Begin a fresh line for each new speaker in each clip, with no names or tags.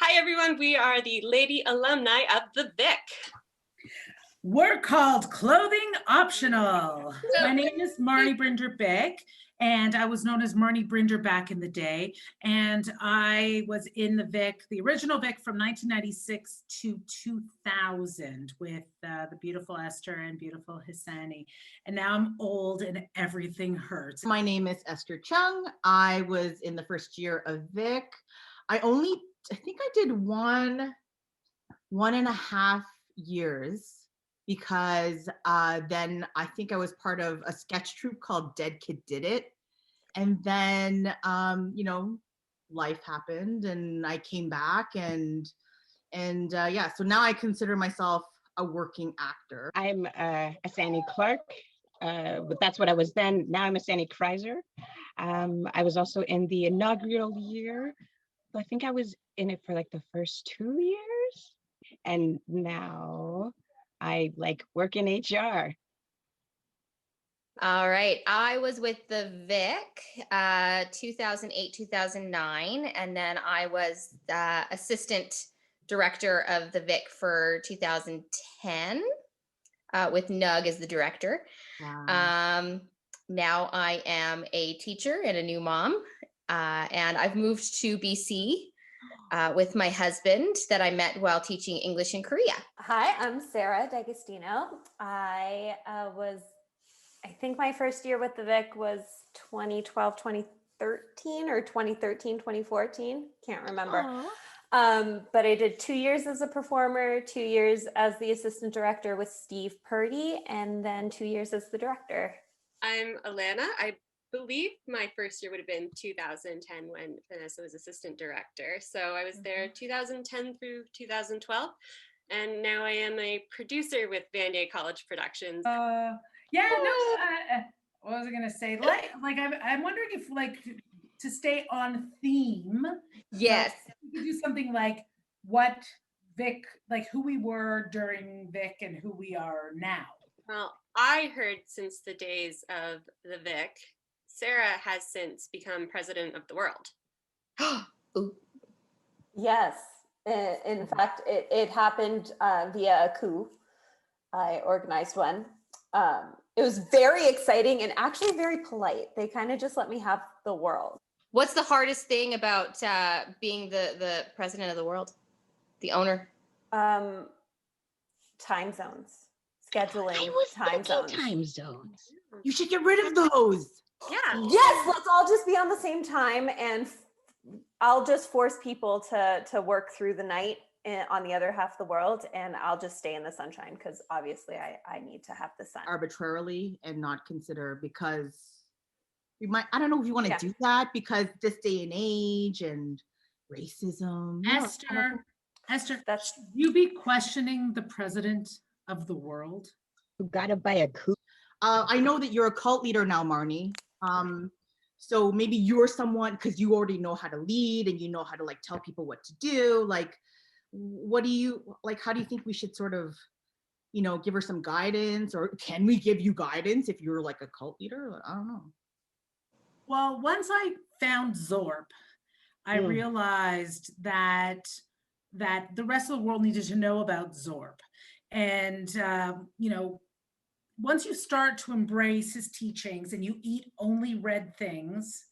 Hi, everyone. We are the Lady Alumni of the Vic.
We're called Clothing Optional. My name is Marnie Brinder-Bick, and I was known as Marnie Brinder back in the day. And I was in the Vic, the original Vic from 1996 to 2000 with the beautiful Esther and beautiful Hassani. And now I'm old and everything hurts.
My name is Esther Chung. I was in the first year of Vic. I think I did one and a half years because then I think I was part of a sketch troupe called Dead Kid Did It. And then, life happened and I came back and yeah, so now I consider myself a working actor.
I'm Hassani Clark, but that's what I was then. Now I'm Hassani Kreiser. I was also in the inaugural year. I think I was in it for like the first 2 years. And now I work in HR.
All right. I was with the Vic 2008, 2009, and then I was assistant director of the Vic for 2010 with Nug as the director.
Wow.
Now I am a teacher and a new mom, and I've moved to BC with my husband that I met while teaching English in Korea.
Hi, I'm Sarah D'Agostino. I think my first year with the Vic was 2012, 2013 or 2013, 2014. Can't remember. But I did 2 years as a performer, 2 years as the assistant director with Steve Purdy, and then 2 years as the director.
I'm Alana. I believe my first year would have been 2010 when Vanessa was assistant director. So I was there 2010 through 2012. And now I am a producer with Vanier College Productions.
What was I gonna say? I'm wondering if to stay on theme.
Yes.
So we could do something like what Vic, who we were during Vic and who we are now.
Well, I heard since the days of the Vic, Sarah has since become president of the world.
Yes. In fact, it happened via a coup. I organized one. It was very exciting and actually very polite. They kind of just let me have the world.
What's the hardest thing about being the president of the world, the owner?
Time zones, scheduling, time zones.
You should get rid of those.
Yeah.
Yes, let's all just be on the same time, and I'll just force people to work through the night on the other half of the world, and I'll just stay in the sunshine because obviously I need to have the sun.
Arbitrarily and not consider, because you might, I don't know if you want to do that because this day and age and racism.
Esther, should you be questioning the president of the world?
Who got it by a coup?
I know that you're a cult leader now, Marnie. So maybe you're someone, because you already know how to lead and you know how to tell people what to do. What do you how do you think we should sort of, give her some guidance, or can we give you guidance if you're a cult leader? I don't know.
Well, once I found Zorp, I realized that the rest of the world needed to know about Zorp. And, once you start to embrace his teachings and you eat only red things,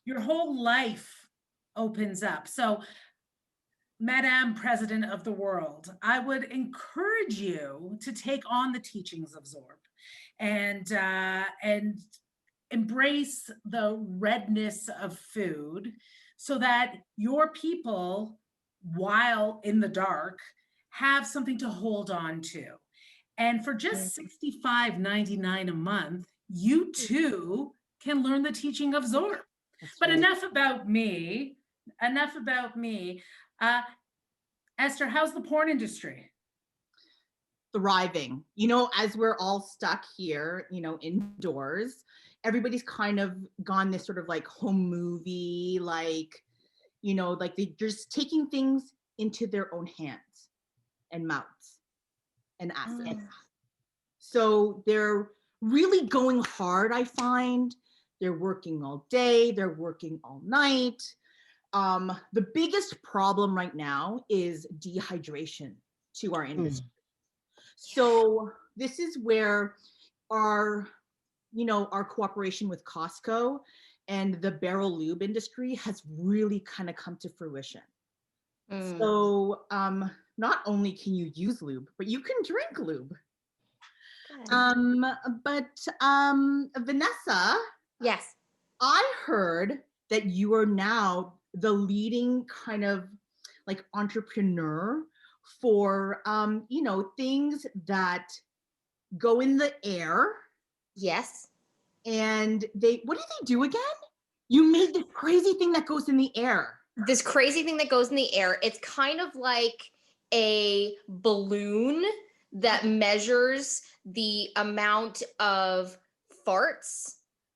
your whole life opens up. So, Madame President of the World, I would encourage you to take on the teachings of Zorp and embrace the redness of food so that your people, while in the dark, have something to hold on to. And for just $65.99 a month, you too can learn the teaching of Zorp. But enough about me. Esther, how's the porn industry?
Thriving. As we're all stuck here, indoors, everybody's kind of gone this sort of home movie, they're just taking things into their own hands and mouths and assets. So they're really going hard, I find. They're working all day, they're working all night. the biggest problem right now is dehydration to our industry. So this is where our, our cooperation with Costco and the barrel lube industry has really kind of come to fruition. So not only can you use lube, but you can drink lube. But Vanessa,
Yes.
I heard that you are now the leading kind of like entrepreneur for things that go in the air.
Yes.
And what do they do again? You made this crazy thing that goes in the air.
This crazy thing that goes in the air. It's kind of like a balloon that measures the amount of farts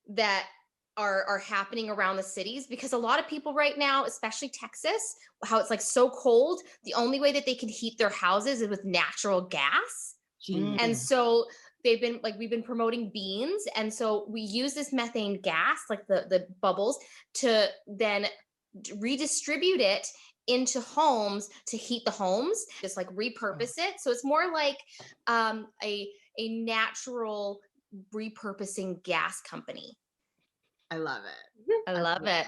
that are happening around the cities, because a lot of people right now, especially Texas, how it's like so cold, the only way that they can heat their houses is with natural gas. And so we've been promoting beans, and so we use this methane gas, like the bubbles, to then redistribute it into homes to heat the homes, just like repurpose it. So it's more like a natural repurposing gas company.
I love it.
I love it.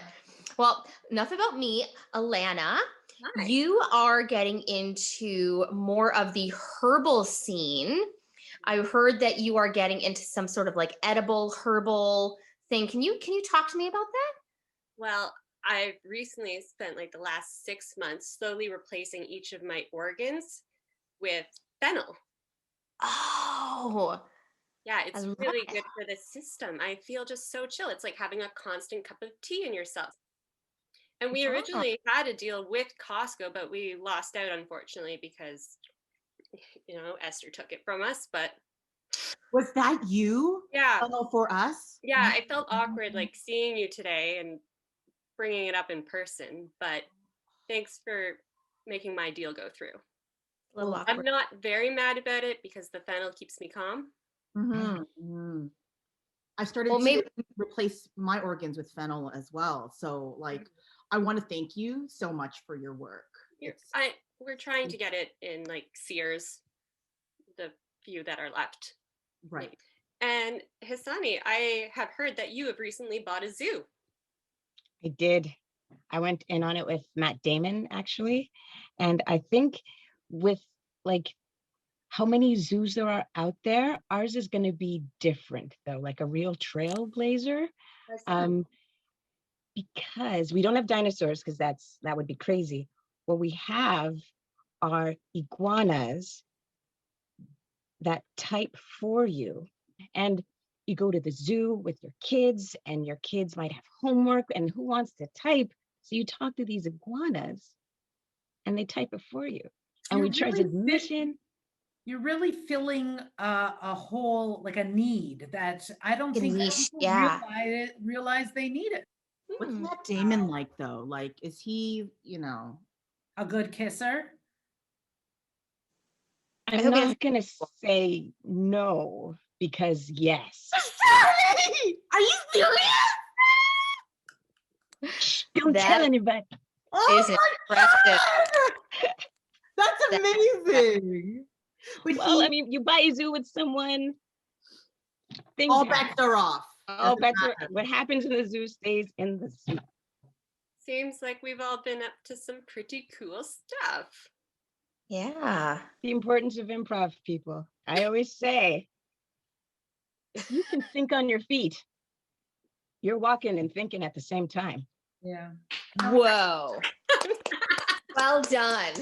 Well, enough about me. Alana,
Hi.
you are getting into more of the herbal scene. I heard that you are getting into some sort of like edible herbal thing. Can you talk to me about that?
Well, I've recently spent like the last 6 months slowly replacing each of my organs with fennel.
Oh,
Yeah, it's
I love
really
it.
good for the system. I feel just so chill. It's like having a constant cup of tea in yourself. And we originally had a deal with Costco, but we lost out, unfortunately, because, Esther took it from us. But
Was that you?
yeah,
For us?
yeah, I felt awkward like seeing you today and bringing it up in person. But thanks for making my deal go through.
A little
I'm
awkward.
not very mad about it because the fennel keeps me calm.
I started
Well, maybe-
to replace my organs with fennel as well. So like, I want to thank you so much for your work.
We're trying to get it in like Sears, the few that are left.
Right.
And Hassani, I have heard that you have recently bought a zoo.
I did. I went in on it with Matt Damon, actually. And I think with like how many zoos there are out there, ours is going to be different, though, like a real trailblazer. Because we don't have dinosaurs, because that would be crazy. What we have are iguanas that type for you. And you go to the zoo with your kids, and your kids might have homework, and who wants to type? So you talk to these iguanas and they type it for you. And we charge admission.
You're really filling a hole, like a need that I don't think
niche,
people
yeah.
realize they need it.
What's Matt Damon like though? Like, is he,
A good kisser?
I'm not going to say no, because yes.
Are you serious?
Don't tell anybody.
Is impressive.
That's amazing. But
Well, I mean, you buy a zoo with someone, things
all
happen.
bets are off.
All bets are, what happens in the zoo stays in the zoo.
Seems like we've all been up to some pretty cool stuff.
Yeah.
The importance of improv, people. I always say, if you can think on your feet, you're walking and thinking at the same time.
Yeah.
Whoa. Well done.